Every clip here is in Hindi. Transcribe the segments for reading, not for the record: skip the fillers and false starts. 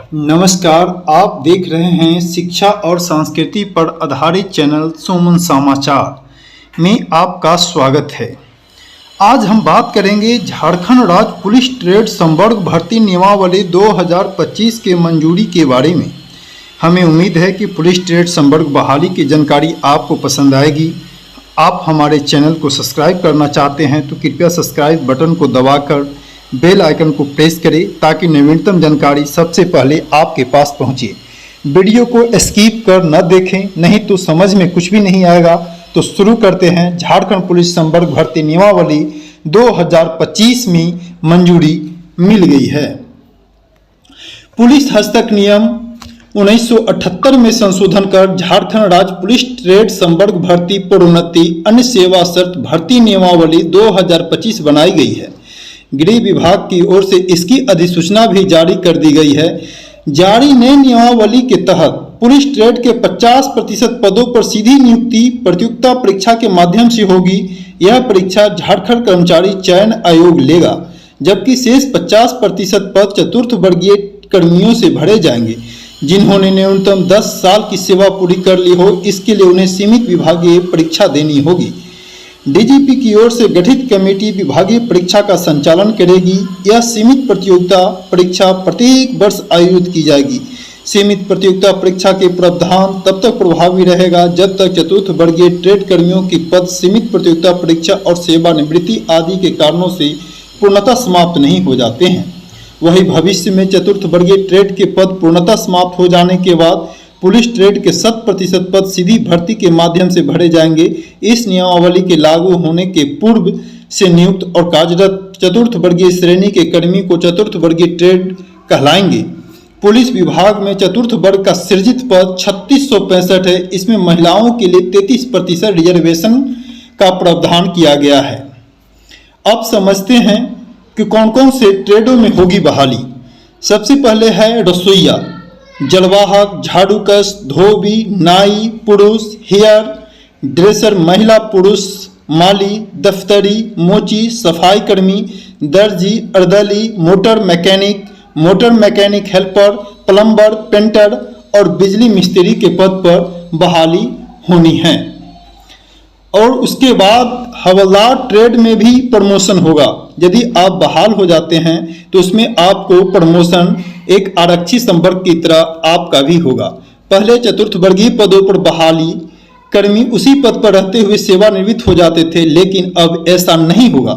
नमस्कार, आप देख रहे हैं शिक्षा और संस्कृति पर आधारित चैनल सुमन समाचार में आपका स्वागत है। आज हम बात करेंगे झारखंड राज्य पुलिस ट्रेड संवर्ग भर्ती नियमावली 2025 के मंजूरी के बारे में। हमें उम्मीद है कि पुलिस ट्रेड संवर्ग बहाली की जानकारी आपको पसंद आएगी। आप हमारे चैनल को सब्सक्राइब करना चाहते हैं तो कृपया सब्सक्राइब बटन को दबाकर बेल आइकन को प्रेस करें ताकि नवीनतम जानकारी सबसे पहले आपके पास पहुंचे। वीडियो को स्किप कर न देखें, नहीं तो समझ में कुछ भी नहीं आएगा। तो शुरू करते हैं। झारखंड पुलिस संवर्ग भर्ती नियमावली 2025 में मंजूरी मिल गई है। पुलिस हस्तक नियम 1978 में संशोधन कर झारखंड राज्य पुलिस ट्रेड संवर्ग भर्ती प्रोन्नति अन्य सेवा शर्त भर्ती नियमावली 2025 बनाई गई है। गृह विभाग की ओर से इसकी अधिसूचना भी जारी कर दी गई है। जारी नई नियमावली के तहत पुलिस ट्रेड के 50% पदों पर सीधी नियुक्ति प्रतियोगिता परीक्षा के माध्यम से होगी। यह परीक्षा झारखंड कर्मचारी चयन आयोग लेगा, जबकि शेष 50% पद चतुर्थ वर्गीय कर्मियों से भरे जाएंगे जिन्होंने न्यूनतम 10 साल की सेवा पूरी कर ली हो। इसके लिए उन्हें सीमित विभागीय परीक्षा देनी होगी। डीजीपी की ओर से गठित कमेटी विभागीय परीक्षा का संचालन करेगी। यह सीमित प्रतियोगिता परीक्षा प्रत्येक वर्ष आयोजित की जाएगी। सीमित प्रतियोगिता परीक्षा के प्रावधान तब तक प्रभावी रहेगा जब तक चतुर्थ वर्गीय ट्रेड कर्मियों की पद सीमित प्रतियोगिता परीक्षा और सेवानिवृत्ति आदि के कारणों से पूर्णतः समाप्त नहीं हो जाते हैं। वही भविष्य में चतुर्थ वर्गीय ट्रेड के पद पूर्णतः समाप्त हो जाने के बाद पुलिस ट्रेड के 100% पद सीधी भर्ती के माध्यम से भरे जाएंगे। इस नियमावली के लागू होने के पूर्व से नियुक्त और कार्यरत चतुर्थ वर्गीय श्रेणी के कर्मी को चतुर्थ वर्गीय ट्रेड कहलाएंगे। पुलिस विभाग में चतुर्थ वर्ग का सृजित पद 3665 है। इसमें महिलाओं के लिए 33% रिजर्वेशन का प्रावधान किया गया है। अब समझते हैं कि कौन कौन से ट्रेडों में होगी बहाली। सबसे पहले है रसोईया, जलवाहक, झाड़ूकस, धोबी, नाई पुरुष, हेयर ड्रेसर महिला पुरुष, माली, दफ्तरी, मोची, सफाई कर्मी, दर्जी, अर्दली, motor mechanic helper, plumber, painter और बिजली मिस्त्री के पद पर बहाली होनी है। और उसके बाद हवलदार ट्रेड में भी प्रमोशन होगा। यदि आप बहाल हो जाते हैं तो उसमें आपको प्रमोशन एक आरक्षी संवर्ग की तरह आपका भी होगा। पहले चतुर्थ वर्गीय पदों पर बहाली कर्मी उसी पद पर रहते हुए सेवानिवृत्त हो जाते थे, लेकिन अब ऐसा नहीं होगा।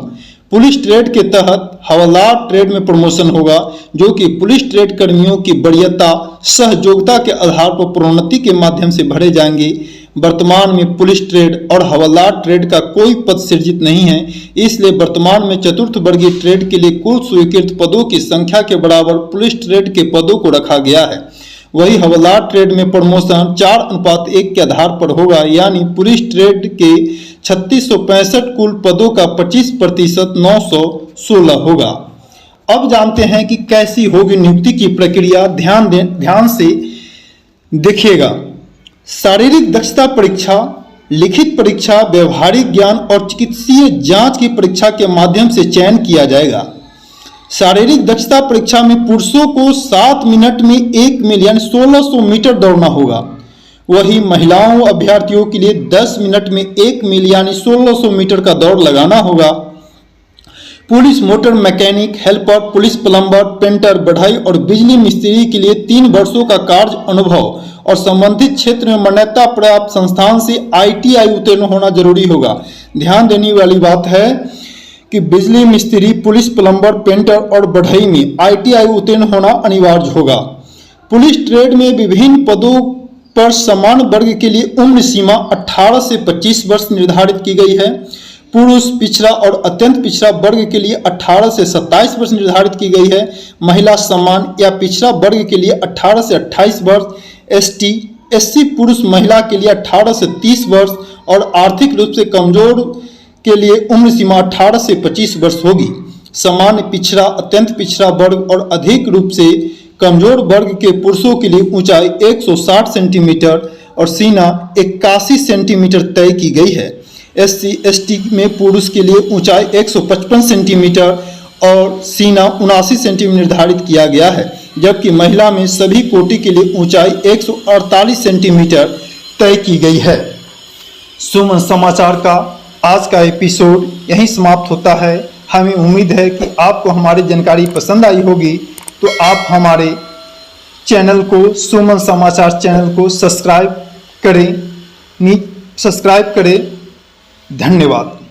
पुलिस ट्रेड के तहत हवलदार ट्रेड में प्रमोशन होगा, जो कि पुलिस ट्रेड कर्मियों की वरीयता सहयोगिता के आधार पर प्रोन्नति के माध्यम से भरे जाएंगे। वर्तमान में पुलिस ट्रेड और हवलदार ट्रेड का कोई पद सृजित नहीं है, इसलिए वर्तमान में चतुर्थ वर्गीय ट्रेड के लिए कुल स्वीकृत पदों की संख्या के बराबर पुलिस ट्रेड के पदों को रखा गया है। वही हवलदार ट्रेड में प्रमोशन 4:1 के आधार पर होगा, यानी पुलिस ट्रेड के 3665 कुल पदों का 25% 916 होगा। अब जानते हैं कि कैसी होगी नियुक्ति की प्रक्रिया। ध्यान से देखिएगा। शारीरिक दक्षता परीक्षा, लिखित परीक्षा, व्यवहारिक ज्ञान और चिकित्सीय जांच की परीक्षा के माध्यम से चयन किया जाएगा। शारीरिक दक्षता परीक्षा में पुरुषों को 7 मिनट में 1 मील यानी 1600 मीटर दौड़ना होगा। वही महिलाओं अभ्यर्थियों के लिए 10 मिनट में 1 मील यानी 1600 मीटर का दौड़ लगाना होगा। Police motor mechanic helper, police plumber, painter, बढ़ई और बिजली मिस्त्री के लिए 3 वर्षों का कार्य अनुभव और संबंधित क्षेत्र में मान्यता प्राप्त संस्थान से ITI उत्तीर्ण होना जरूरी होगा। ध्यान देने वाली बात है कि बिजली मिस्त्री, पुलिस प्लम्बर, पेंटर और बढ़ई में ITI उत्तीर्ण होना अनिवार्य होगा। पुलिस ट्रेड में विभिन्न पदों पर समान वर्ग के लिए उम्र सीमा 18 से 25 वर्ष निर्धारित की गई है। पुरुष, पिछड़ा और अत्यंत पिछड़ा वर्ग के लिए 18 से 27 वर्ष निर्धारित की गई है। महिला समान या पिछड़ा वर्ग के लिए 18 से 28 वर्ष, SC पुरुष महिला के लिए 18 से 30 वर्ष और आर्थिक रूप से कमजोर के लिए उम्र सीमा 18 से 25 वर्ष होगी। सामान्य पिछड़ा, अत्यंत पिछड़ा वर्ग और अधिक रूप से कमजोर वर्ग के पुरुषों के लिए ऊंचाई 160 सेंटीमीटर और सीना 81 सेंटीमीटर तय की गई है। SC/ST में पुरुष के लिए ऊंचाई 155 सेंटीमीटर और सीना 79 सेंटीमीटर निर्धारित किया गया है, जबकि महिला में सभी कोटि के लिए ऊंचाई 148 सेंटीमीटर तय की गई है। सुमन समाचार का आज का एपिसोड यहीं समाप्त होता है। हमें उम्मीद है कि आपको हमारी जानकारी पसंद आई होगी, तो आप हमारे चैनल को, सुमन समाचार चैनल को सब्सक्राइब करें। धन्यवाद।